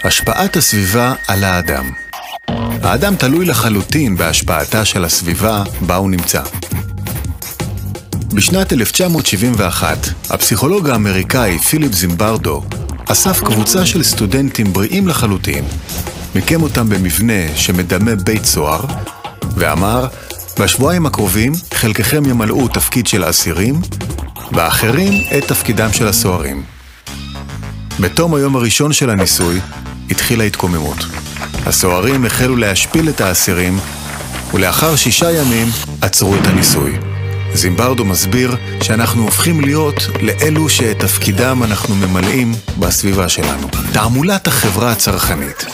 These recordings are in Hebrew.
השפעת הסביבה על האדם. האדם תלוי לחלוטין בהשפעתה של הסביבה בה הוא נמצא. בשנת 1971, הפסיכולוג האמריקאי פיליפ זימברדו אסף קבוצה של סטודנטים בריאים לחלוטין, מיקם אותם במבנה שמדמה בית סוהר, ואמר, בשבועיים הקרובים חלקכם ימלאו תפקיד של אסירים, ואחרים את תפקידם של הסוהרים. בתום היום הראשון של הניסוי, התחילה התקוממות. הסוהרים החלו להשפיל את האסירים, ולאחר 6 ימים עצרו את הניסוי. זימברדו מסביר שאנחנו הופכים להיות לאלו שאת תפקידם אנחנו ממלאים בסביבה שלנו. תעמולת החברה הצרכנית.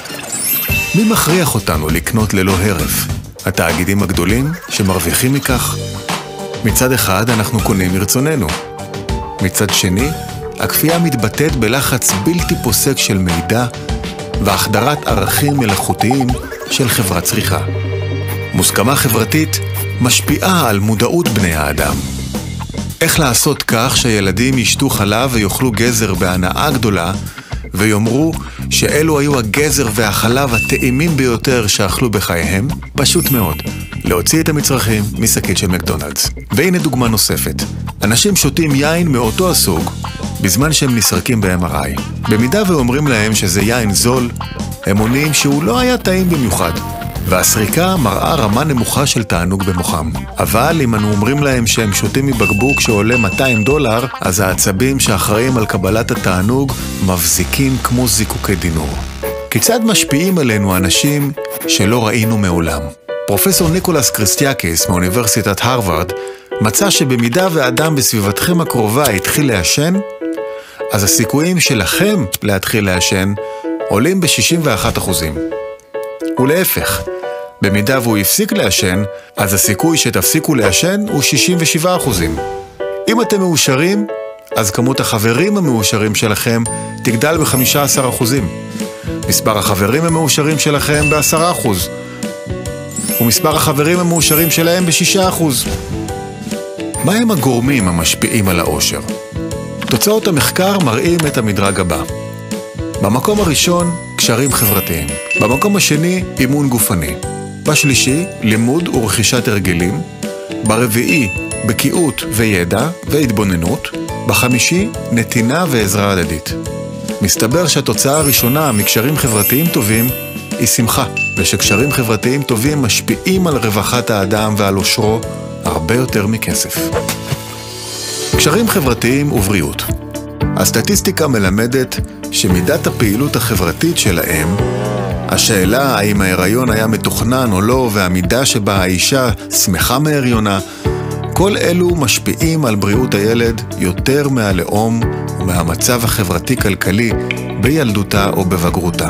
מי מכריח אותנו לקנות ללא הרף? התאגידים הגדולים שמרוויחים מכך? מצד אחד אנחנו קונים מרצוננו. מצד שני, הכפייה מתבטאת בלחץ בלתי פוסק של מידע והחדרת ערכים מלאכותיים של חברת צריכה. מוסכמה חברתית משפיעה על מודעות בני האדם. איך לעשות כך שילדים ישתו חלב ויאכלו גזר בהנאה גדולה ויאמרו שאלו היו הגזר והחלב הטעימים ביותר שאכלו בחייהם? פשוט מאוד. להוציא את המצרכים משקית של מקדונלדס. והנה דוגמה נוספת. אנשים שותים יין מאותו הסוג בזמן שהם נסרקים ב-MRI. במידה ואומרים להם שזה יין זול, הם עונים שהוא לא היה טעים במיוחד. והסריקה מראה רמה נמוכה של תענוג במוחם. אבל אם אנו אומרים להם שהם שותים מבקבוק שעולה $200, אז העצבים שאחראים על קבלת התענוג מבזיקים כמו זיקוקי דינור. כיצד משפיעים עלינו אנשים שלא ראינו מעולם? פרופסור ניקולס קריסטיאקיס מאוניברסיטת הרווארד מצא שבמידה ואדם בסביבתכם הקרובה התחיל לעשן, אז הסיכויים שלכם להתחיל לעשן עולים ב-61%. ולהפך, במידה והוא יפסיק לעשן, אז הסיכוי שתפסיקו לעשן הוא 67%. אם אתם מאושרים, אז כמות החברים המאושרים שלכם תגדל ב-15%. מספר החברים המאושרים שלכם ב-10%. ומספר החברים המאושרים שלהם ב-6%. מה הם הגורמים המשפיעים על האושר? תוצאות המחקר מראים את המדרג הבא. במקום הראשון, קשרים חברתיים. במקום השני, אימון גופני. בשלישי, לימוד ורכישת הרגלים. ברביעי, בקיאות וידע והתבוננות. בחמישי, נתינה ועזרה הדדית. מסתבר שהתוצאה הראשונה מקשרים חברתיים טובים היא שמחה, ושקשרים חברתיים טובים משפיעים על רווחת האדם ועל אושרו הרבה יותר מכסף. קשרים חברתיים ובריאות. הסטטיסטיקה מלמדת שמידת הפעילות החברתית שלהם, השאלה האם ההיריון היה מתוכנן או לא, והמידה שבה האישה שמחה מהריונה, כל אלו משפיעים על בריאות הילד יותר מהלאום ומהמצב החברתי-כלכלי בילדותה או בבגרותה.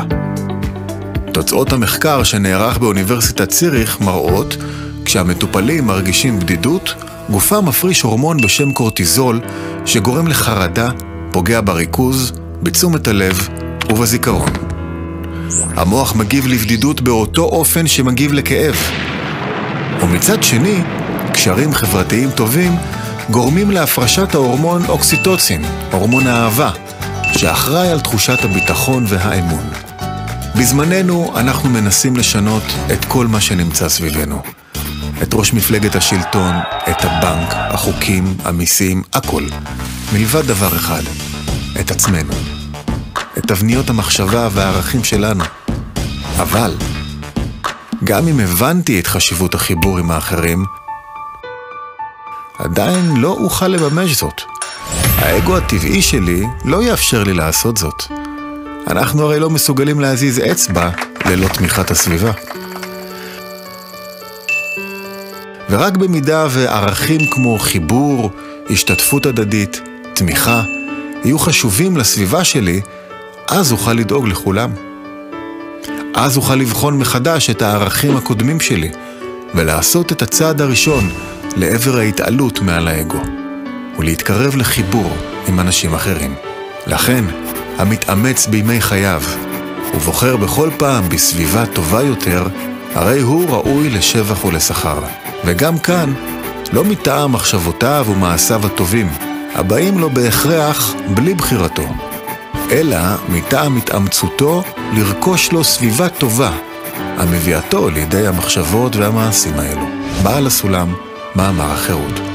תוצאות המחקר שנערך באוניברסיטת ציריך מראות, כשהמטופלים מרגישים בדידות, גופם מפריש הורמון בשם קורטיזול שגורם לחרדה, פוגע בריכוז, בתשומת הלב ובזיכרון. המוח מגיב לבדידות באותו אופן שמגיב לכאב. ומצד שני, קשרים חברתיים טובים גורמים להפרשת ההורמון אוקסיטוצין, הורמון האהבה, שאחראי על תחושת הביטחון והאמון. בזמננו אנחנו מנסים לשנות את כל מה שנמצא סביבנו. את ראש מפלגת השלטון, את הבנק, החוקים, המיסים, הכל. מלבד דבר אחד, את עצמנו. את תבניות המחשבה והערכים שלנו. אבל, גם אם הבנתי את חשיבות החיבור עם האחרים, עדיין לא אוכל לממש זאת. האגו הטבעי שלי לא יאפשר לי לעשות זאת. אנחנו הרי לא מסוגלים להזיז אצבע ללא תמיכת הסביבה. ורק במידה וערכים כמו חיבור, השתתפות הדדית, תמיכה, יהיו חשובים לסביבה שלי, אז אוכל לדאוג לכולם. אז אוכל לבחון מחדש את הערכים הקודמים שלי, ולעשות את הצעד הראשון לעבר ההתעלות מעל האגו, ולהתקרב לחיבור עם אנשים אחרים. לכן, המתאמץ בימי חייו, ובוחר בכל פעם בסביבה טובה יותר, הרי הוא ראוי לשבח ולשכר. וגם כאן, לא מטעם מחשבותיו ומעשיו הטובים, הבאים לו בהכרח בלי בחירתו. אלא מטעם התאמצותו לרכוש לו סביבה טובה, המביאתו לידי המחשבות והמעשים האלו. בעל הסולם, מאמר החירות.